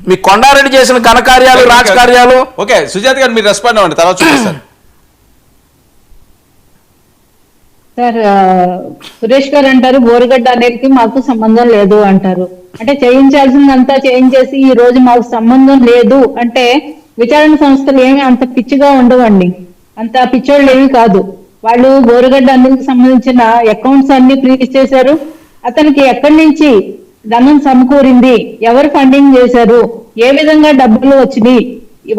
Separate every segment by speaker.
Speaker 1: మీ కొండారెడ్డి చేసిన ఘనకార్యాలు రాజకార్యాలు.
Speaker 2: ఓకే సుజాత గారు మీరు రెస్పాండ్ అవ్వండి, తర్వాత చూపిస్తారు.
Speaker 3: సార్ సురేష్ గారు అంటారు బోరుగడ్డ అనేది మాకు సంబంధం లేదు అంటారు. అంటే చేయించాల్సిందంతా చేయించేసి ఈ రోజు మాకు సంబంధం లేదు అంటే విచారణ సంస్థలు ఏమి అంత పిచ్చిగా ఉండవండి, అంత పిచ్చోళ్ళు ఏమి కాదు. వాళ్ళు బోరుగడ్డ అన్నికి సంబంధించిన అకౌంట్స్ అన్ని ఫ్రీజ్ చేశారు. అతనికి ఎక్కడి నుంచి ధనం సమకూరింది, ఎవరు ఫండింగ్ చేశారు, ఏ విధంగా డబ్బులు వచ్చినాయి,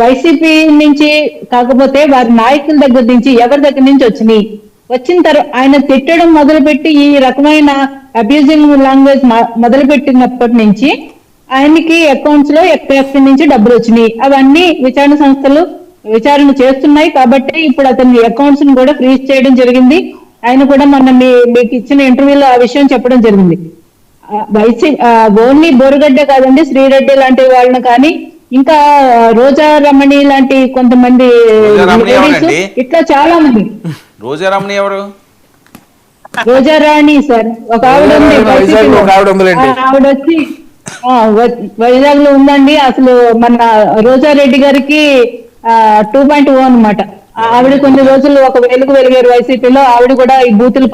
Speaker 3: వైసీపీ నుంచి కాకపోతే వారి నాయకుల దగ్గర నుంచి ఎవరి దగ్గర నుంచి వచ్చినాయి, వచ్చిన తర్వాత ఆయన తిట్టడం మొదలుపెట్టి ఈ రకమైన అబ్యూజింగ్ లాంగ్వేజ్ మొదలుపెట్టినప్పటి నుంచి ఆయనకి అకౌంట్స్ లో ఎక్కడి నుంచి డబ్బులు వచ్చినాయి అవన్నీ విచారణ సంస్థలు విచారణ చేస్తున్నాయి. కాబట్టి ఇప్పుడు అతని అకౌంట్స్ ని కూడా ఫ్రీజ్ చేయడం జరిగింది. ఆయన కూడా మొన్న మీకు ఇచ్చిన ఇంటర్వ్యూలో ఆ విషయం చెప్పడం జరిగింది. ఓన్లీ బోరుగడ్డ కాదండి, శ్రీరెడ్డి లాంటి వాళ్ళని కానీ ఇంకా రోజా రమణి లాంటి కొంతమంది ఇట్లా చాలా మంది.
Speaker 2: రోజా రమణి ఎవరు?
Speaker 3: రోజా రాణి సార్ ఒక ఆవిడ ఉంది, ఆవిడ వచ్చి వైజాగ్ లో ఉందండి. అసలు మన రోజారెడ్డి గారికి 2.0 అన్నమాట. ఆవిడ కొన్ని రోజులు ఒక వెలిగారు వైసీపీలో. ఆవిడ కూడా ఈ బూతులు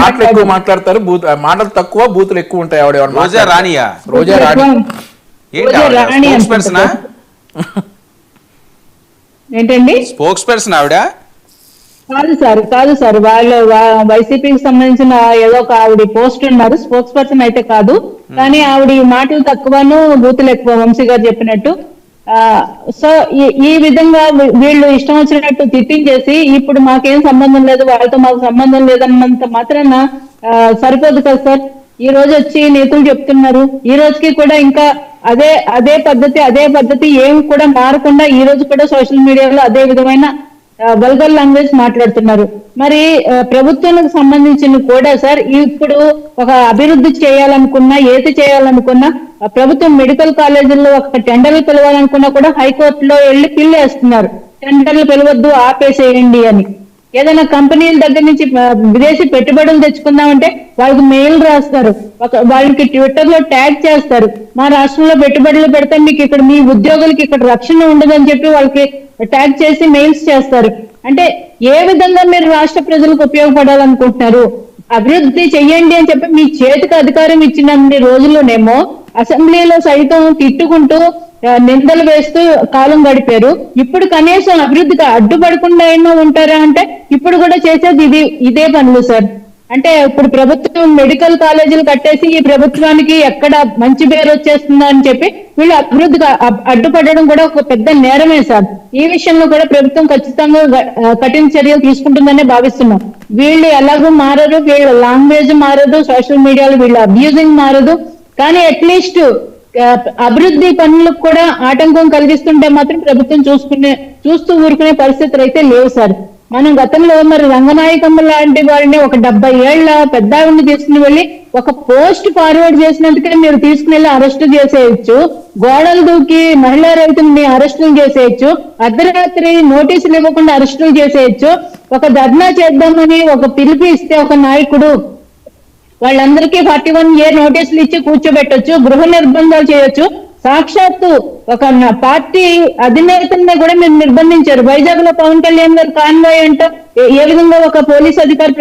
Speaker 1: మాటలు ఎక్కువ మాట్లాడతారు, మాటలు తక్కువ బూతులు ఎక్కువ ఉంటాయి. ఆవిడ
Speaker 2: రోజా రాణియా?
Speaker 1: రోజా రాణి
Speaker 3: ఏంటండి
Speaker 2: స్పోక్స్ పర్సన్ ఆవిడ?
Speaker 3: కాదు సార్ వాళ్ళ వైసీపీకి సంబంధించిన ఏదో ఒక ఆవిడ పోస్ట్ ఉన్నారు, స్పోక్స్ పర్సన్ అయితే కాదు. కానీ ఆవిడ మాటలు తక్కువను బూతులు ఎక్కువ, వంశీ గారు చెప్పినట్టు. సో ఈ విధంగా వీళ్ళు ఇష్టం వచ్చినట్టు తిట్టించేసి ఇప్పుడు మాకేం సంబంధం లేదు, వాళ్ళతో మాకు సంబంధం లేదన్నంత మాత్రాన సరిపోదు కదా సార్. ఈ రోజు వచ్చి నేతలు చెప్తున్నారు, ఈ రోజుకి కూడా ఇంకా అదే పద్ధతి ఏం కూడా మారకుండా ఈ రోజు కూడా సోషల్ మీడియాలో అదే విధమైన వల్గర్ లాంగ్వేజ్ మాట్లాడుతున్నారు. మరి ప్రభుత్వానికి సంబంధించిన కూడా సార్ ఇప్పుడు ఒక అభివృద్ధి చేయాలనుకున్నా, ఏది చేయాలనుకున్నా ప్రభుత్వం మెడికల్ కాలేజీల్లో ఒక టెండర్లు పిలవాలనుకున్నా కూడా హైకోర్టులో వెళ్ళి పిల్లు వేస్తున్నారు, టెండర్లు పిలవద్దు ఆపేసేయండి అని. ఏదైనా కంపెనీల దగ్గర నుంచి విదేశీ పెట్టుబడులు తెచ్చుకుందామంటే వాళ్ళకి మెయిల్ రాస్తారు, వాళ్ళకి ట్విట్టర్ లో ట్యాగ్ చేస్తారు, మా రాష్ట్రంలో పెట్టుబడులు పెడితే మీకు ఇక్కడ మీ ఉద్యోగులకి ఇక్కడ రక్షణ ఉండదని చెప్పి వాళ్ళకి ట్యాగ్ చేసి మెయిల్స్ చేస్తారు. అంటే ఏ విధంగా మీరు రాష్ట్ర ప్రజలకు ఉపయోగపడాలనుకుంటున్నారు? అభివృద్ధి చెయ్యండి అని చెప్పి మీ చేతికి అధికారం ఇచ్చినన్ని రోజుల్లోనేమో అసెంబ్లీలో సైతం తిట్టుకుంటూ నిందలు వేస్తూ కాలం గడిపారు. ఇప్పుడు కనీసం అభివృద్ధికి అడ్డుపడకుండా అయినా ఉంటారా అంటే ఇప్పుడు కూడా చేసేది ఇదే పనులు సార్. అంటే ఇప్పుడు ప్రభుత్వం మెడికల్ కాలేజీలు కట్టేసి ఈ ప్రభుత్వానికి ఎక్కడ మంచి పేరు వచ్చేస్తుందా అని చెప్పి వీళ్ళు అభివృద్ధికి అడ్డుపడడం కూడా ఒక పెద్ద నేరమే సార్. ఈ విషయంలో కూడా ప్రభుత్వం ఖచ్చితంగా కఠిన చర్యలు తీసుకుంటుందనే భావిస్తున్నాం. వీళ్ళు ఎలాగో మారరు, వీళ్ళ లాంగ్వేజ్ మారదు, సోషల్ మీడియాలో వీళ్ళ అబ్యూజింగ్ మారదు. కానీ అట్లీస్ట్ అభివృద్ధి పనులకు కూడా ఆటంకం కలిగిస్తుంటే మాత్రం ప్రభుత్వం చూస్తూ ఊరుకునే పరిస్థితులు అయితే లేవు సార్. మనం గతంలో మరి రంగనాయకమ్మ లాంటి వారిని ఒక 70 ఏళ్ల పెద్దావిడిని తీసుకుని వెళ్ళి ఒక పోస్ట్ ఫార్వర్డ్ చేసినందుకే మీరు తీసుకుని వెళ్ళి అరెస్టు చేసేయచ్చు, గోడలు దూకి మహిళా రైతుల్ని అరెస్టులు చేసేయచ్చు, అర్ధరాత్రి నోటీసులు ఇవ్వకుండా అరెస్టులు చేసేయచ్చు, ఒక ధర్నా చేద్దామని ఒక పిలుపు ఇస్తే ఒక నాయకుడు వాళ్ళందరికీ 41A నోటీసులు ఇచ్చి కూర్చోబెట్టొచ్చు, గృహ నిర్బంధాలు చేయొచ్చు. సాక్షాత్తు ఒక పార్టీ అధినేతనే కూడా మీరు నిర్బంధించారు. వైజాగ్ లో పవన్ కళ్యాణ్ గారు కాన్వాయ్ అంట ఏ విధంగా ఒక పోలీస్ అధికారి